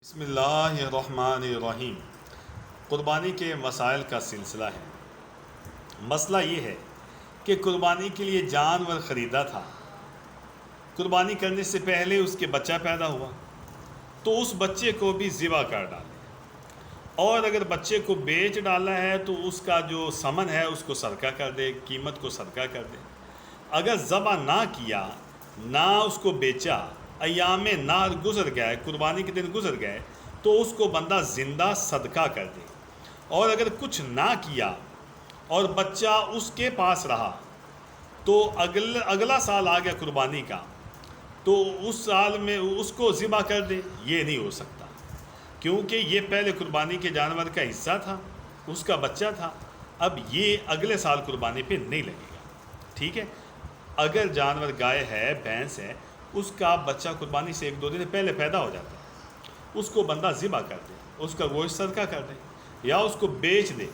بسم اللہ الرحمن الرحیم۔ قربانی کے مسائل کا سلسلہ ہے۔ مسئلہ یہ ہے کہ قربانی کے لیے جانور خریدا تھا، قربانی کرنے سے پہلے اس کے بچہ پیدا ہوا تو اس بچے کو بھی ذبح کر ڈالے، اور اگر بچے کو بیچ ڈالا ہے تو اس کا جو ثمن ہے اس کو صدقہ کر دے، قیمت کو صدقہ کر دے۔ اگر ذبح نہ کیا، نہ اس کو بیچا، ایام نحر گزر گئے، قربانی کے دن گزر گئے، تو اس کو بندہ زندہ صدقہ کر دے۔ اور اگر کچھ نہ کیا اور بچہ اس کے پاس رہا تو اگلا سال آ گیا قربانی کا، تو اس سال میں اس کو ذبح کر دے۔ یہ نہیں ہو سکتا، کیونکہ یہ پہلے قربانی کے جانور کا حصہ تھا، اس کا بچہ تھا، اب یہ اگلے سال قربانی پہ نہیں لگے گا۔ ٹھیک ہے، اگر جانور گائے ہے، بھینس ہے، اس کا بچہ قربانی سے 1-2 دن پہلے پیدا ہو جاتا ہے، اس کو بندہ ذبح کر دے، اس کا گوشت صدقہ کر دے، یا اس کو بیچ دے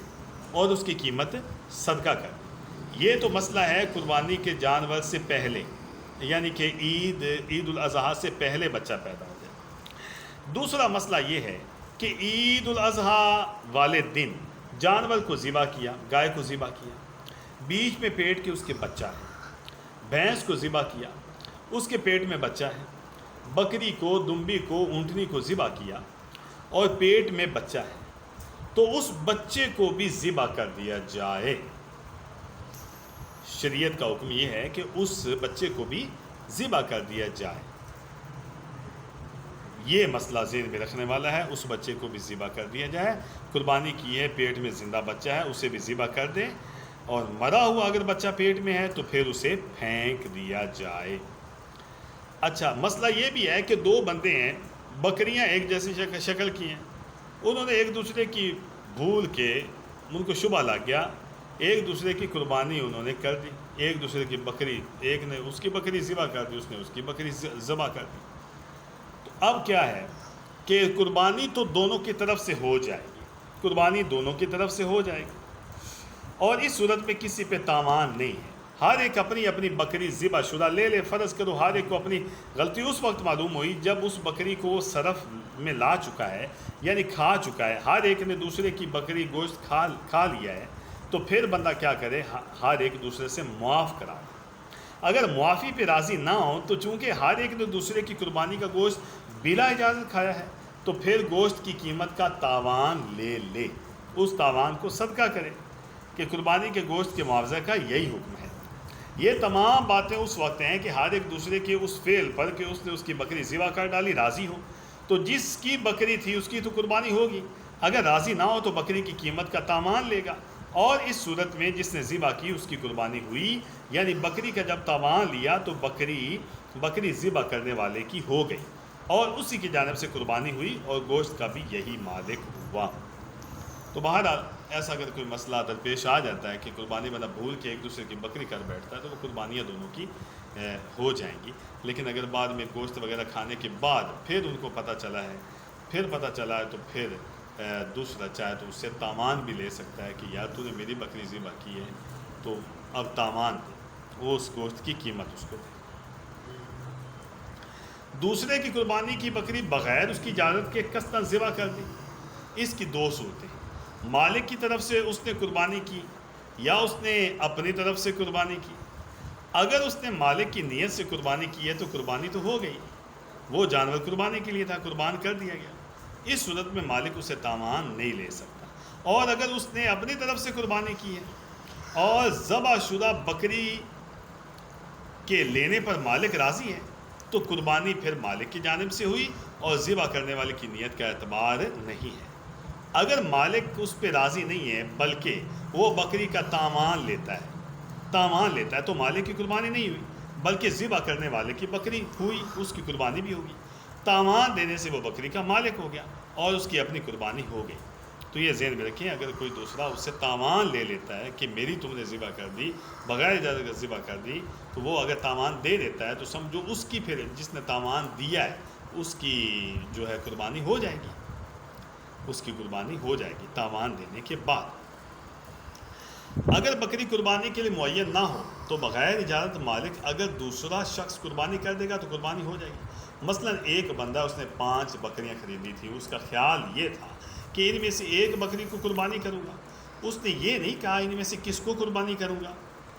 اور اس کی قیمت صدقہ کر دے۔ یہ تو مسئلہ ہے قربانی کے جانور سے پہلے، یعنی کہ عید الاضحیٰ سے پہلے بچہ پیدا ہو جائے۔ دوسرا مسئلہ یہ ہے کہ عید الاضحیٰ والے دن جانور کو ذبح کیا، گائے کو ذبح کیا، بیچ میں پیٹ کے اس کے بچہ ہے، بھینس کو ذبح کیا، اس کے پیٹ میں بچہ ہے، بکری کو، دمبی کو، اونٹنی کو ذبح کیا اور پیٹ میں بچہ ہے، تو اس بچے کو بھی ذبح کر دیا جائے۔ شریعت کا حکم یہ ہے کہ اس بچے کو بھی ذبح کر دیا جائے۔ یہ مسئلہ ذہن میں رکھنے والا ہے، اس بچے کو بھی ذبح کر دیا جائے۔ قربانی کی ہے، پیٹ میں زندہ بچہ ہے، اسے بھی ذبح کر دیں، اور مرا ہوا اگر بچہ پیٹ میں ہے تو پھر اسے پھینک دیا جائے۔ اچھا، مسئلہ یہ بھی ہے کہ 2 بندے ہیں، بکریاں ایک جیسی شکل کی ہیں، انہوں نے ایک دوسرے کی بھول کے، ان کو شبہ لگ گیا، ایک دوسرے کی قربانی انہوں نے کر دی، ایک دوسرے کی بکری، ایک نے اس کی بکری ذبح کر دی، اس نے اس کی بکری ذبح کر دی۔ تو اب کیا ہے کہ قربانی تو دونوں کی طرف سے ہو جائے گی، قربانی دونوں کی طرف سے ہو جائے گی، اور اس صورت میں کسی پہ تاوان نہیں ہے۔ ہر ایک اپنی اپنی بکری ذبح شدہ لے لے۔ فرض کرو ہر ایک کو اپنی غلطی اس وقت معلوم ہوئی جب اس بکری کو وہ صرف میں لا چکا ہے، یعنی کھا چکا ہے، ہر ایک نے دوسرے کی بکری گوشت کھا لیا ہے، تو پھر بندہ کیا کرے، ہر ایک دوسرے سے معاف کرا دے۔ اگر معافی پہ راضی نہ ہو تو چونکہ ہر ایک نے دوسرے کی قربانی کا گوشت بلا اجازت کھایا ہے، تو پھر گوشت کی قیمت کا تاوان لے لے، اس تاوان کو صدقہ کرے، کہ قربانی کے گوشت کے معاوضہ کا یہی حکم ہے۔ یہ تمام باتیں اس وقت ہیں کہ ہر ایک دوسرے کے اس فعل پر کہ اس نے اس کی بکری ذبح کر ڈالی راضی ہو، تو جس کی بکری تھی اس کی تو قربانی ہوگی، اگر راضی نہ ہو تو بکری کی قیمت کا تاوان لے گا، اور اس صورت میں جس نے ذبح کی اس کی قربانی ہوئی، یعنی بکری کا جب تاوان لیا تو بکری ذبح کرنے والے کی ہو گئی، اور اسی کی جانب سے قربانی ہوئی، اور گوشت کا بھی یہی مالک ہوا۔ تو بہرحال ایسا اگر کوئی مسئلہ درپیش آ جاتا ہے کہ قربانی بندہ بھول کے ایک دوسرے کی بکری کر بیٹھتا ہے تو وہ قربانیاں دونوں کی ہو جائیں گی، لیکن اگر بعد میں گوشت وغیرہ کھانے کے بعد پھر ان کو پتہ چلا ہے تو پھر دوسرا چاہے تو اس سے تاوان بھی لے سکتا ہے کہ یار تو نے میری بکری ذبح کی ہے تو اب تاوان دے، وہ اس گوشت کی قیمت اس کو دے۔ دوسرے کی قربانی کی بکری بغیر اس کی اجازت کے قصداً ذبح کر دی، اس کی 2 صورتیں، مالک کی طرف سے اس نے قربانی کی یا اس نے اپنی طرف سے قربانی کی۔ اگر اس نے مالک کی نیت سے قربانی کی ہے تو قربانی تو ہو گئی، وہ جانور قربانی کے لیے تھا، قربان کر دیا گیا، اس صورت میں مالک اسے تاوان نہیں لے سکتا۔ اور اگر اس نے اپنی طرف سے قربانی کی ہے اور ذبح شدہ بکری کے لینے پر مالک راضی ہے تو قربانی پھر مالک کی جانب سے ہوئی اور ذبح کرنے والے کی نیت کا اعتبار نہیں ہے۔ اگر مالک اس پہ راضی نہیں ہے بلکہ وہ بکری کا تاوان لیتا ہے تو مالک کی قربانی نہیں ہوئی بلکہ ذبح کرنے والے کی بکری ہوئی، اس کی قربانی بھی ہوگی۔ تاوان دینے سے وہ بکری کا مالک ہو گیا اور اس کی اپنی قربانی ہو گئی۔ تو یہ ذہن میں رکھیں، اگر کوئی دوسرا اس سے تاوان لے لیتا ہے کہ میری تم نے ذبح کر دی، بغیر اجازت کے ذبح کر دی، تو وہ اگر تاوان دے دیتا ہے تو سمجھو اس کی پھر جس نے تاوان دیا ہے اس کی جو ہے قربانی ہو جائے گی، اس کی قربانی ہو جائے گی تاوان دینے کے بعد۔ اگر بکری قربانی کے لیے معین نہ ہو تو بغیر اجازت مالک اگر دوسرا شخص قربانی کر دے گا تو قربانی ہو جائے گی۔ مثلا ایک بندہ اس نے 5 بکریاں خریدی تھی، اس کا خیال یہ تھا کہ ان میں سے ایک بکری کو قربانی کروں گا، اس نے یہ نہیں کہا ان میں سے کس کو قربانی کروں گا،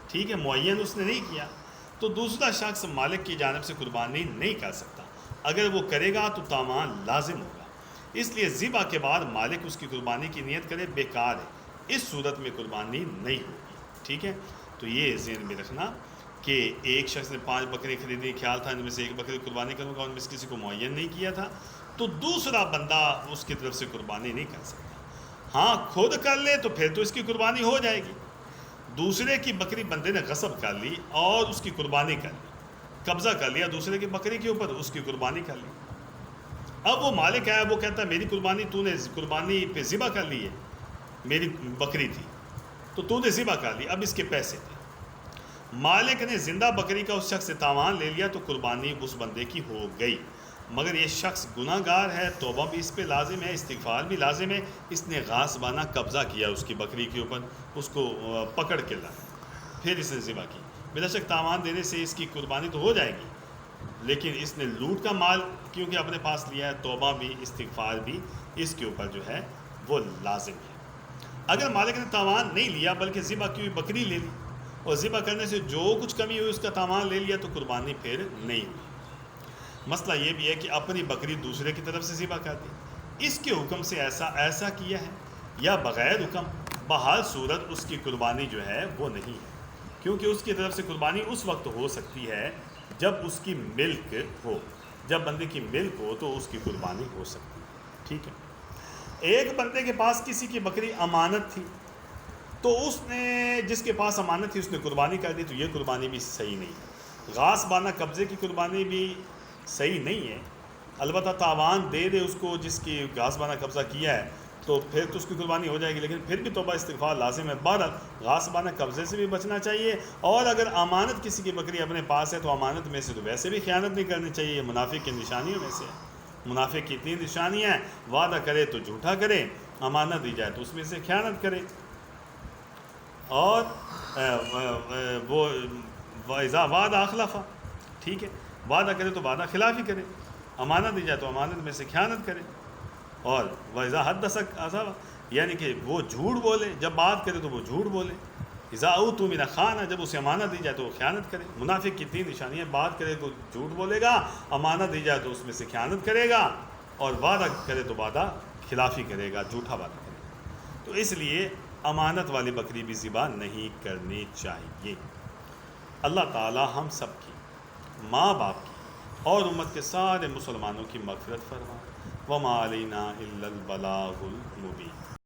ٹھیک ہے، معین اس نے نہیں کیا، تو دوسرا شخص مالک کی جانب سے قربانی نہیں کر سکتا، اگر وہ کرے گا تو تاوان لازم ہوگا، اس لیے ذبح کے بعد مالک اس کی قربانی کی نیت کرے بیکار ہے، اس صورت میں قربانی نہیں ہوگی، ٹھیک ہے۔ تو یہ ذہن میں رکھنا کہ ایک شخص نے 5 بکری خریدی، خیال تھا ان میں سے ایک بکری قربانی کروں گا، ان میں سے کسی کو معین نہیں کیا تھا، تو دوسرا بندہ اس کی طرف سے قربانی نہیں کر سکتا، ہاں خود کر لے تو پھر تو اس کی قربانی ہو جائے گی، دوسرے کی بکری بندے نے غصب کر لی اور اس کی قربانی کر لی، قبضہ کر لیا دوسرے کی بکری کے اوپر، اس کی قربانی کر لی، اب وہ مالک ہے، وہ کہتا ہے میری قربانی تو نے قربانی پہ ذبح کر لی ہے، میری بکری تھی تو نے ذبح کر لی، اب اس کے پیسے تھے، مالک نے زندہ بکری کا اس شخص سے تاوان لے لیا تو قربانی اس بندے کی ہو گئی، مگر یہ شخص گناہ گار ہے، توبہ بھی اس پہ لازم ہے، استغفار بھی لازم ہے، اس نے غاصبانہ قبضہ کیا اس کی بکری کے اوپر، اس کو پکڑ کے لایا، پھر اس نے ذبح کی، بلا شک تاوان دینے سے اس کی قربانی تو ہو جائے گی، لیکن اس نے لوٹ کا مال کیونکہ اپنے پاس لیا ہے، توبہ بھی استغفار بھی اس کے اوپر جو ہے وہ لازم ہے۔ اگر مالک نے تاوان نہیں لیا بلکہ ذبح کی ہوئی بکری لے لی اور ذبح کرنے سے جو کچھ کمی ہوئی اس کا تاوان لے لیا تو قربانی پھر نہیں ہوئی۔ مسئلہ یہ بھی ہے کہ اپنی بکری دوسرے کی طرف سے ذبح کر دی، اس کے حکم سے ایسا کیا ہے یا بغیر حکم، بہر صورت اس کی قربانی جو ہے وہ نہیں ہے، کیونکہ اس کی طرف سے قربانی اس وقت ہو سکتی ہے جب اس کی ملک ہو، جب بندے کی ملک ہو تو اس کی قربانی ہو سکتی ہے، ٹھیک ہے۔ ایک بندے کے پاس کسی کی بکری امانت تھی، تو اس نے جس کے پاس امانت تھی اس نے قربانی کر دی، تو یہ قربانی بھی صحیح نہیں ہے، غاصبانہ قبضے کی قربانی بھی صحیح نہیں ہے، البتہ تاوان دے دے اس کو جس کی غاصبانہ قبضہ کیا ہے تو پھر تو اس کی قربانی ہو جائے گی، لیکن پھر بھی توبہ استغفار لازم ہے، بہرحال غاصبانہ قبضے سے بھی بچنا چاہیے، اور اگر امانت کسی کی بکری اپنے پاس ہے تو امانت میں سے تو ویسے بھی خیانت نہیں کرنی چاہیے، یہ منافق کی نشانیوں میں سے ہے، منافق کی اتنی نشانیاں ہیں، وعدہ کرے تو جھوٹا کرے، امانت دی جائے تو اس میں سے خیانت کرے، اور وہ اذا وعدہ اخلف، ٹھیک ہے، وعدہ کرے تو وعدہ خلافی کرے، امانت دی جائے تو امانت میں سے خیانت کرے، اور وَإِذَا حَدَّثَ كَذَبَ، یعنی کہ وہ جھوٹ بولے، جب بات کرے تو وہ جھوٹ بولے، اذا اؤتمن خان، جب اسے امانت دی جائے تو وہ خیانت کرے، منافق کی 3 نشانیاں، بات کرے تو جھوٹ بولے گا، امانت دی جائے تو اس میں سے خیانت کرے گا، اور وعدہ کرے تو وعدہ خلافی کرے گا، جھوٹا وعدہ کرے گا، تو اس لیے امانت والی بکری بھی ذبح نہیں کرنی چاہیے۔ اللہ تعالی ہم سب کی، ماں باپ کی اور امت کے سارے مسلمانوں کی مغفرت فرمائے۔ وما علینا الا البلاغ المبین۔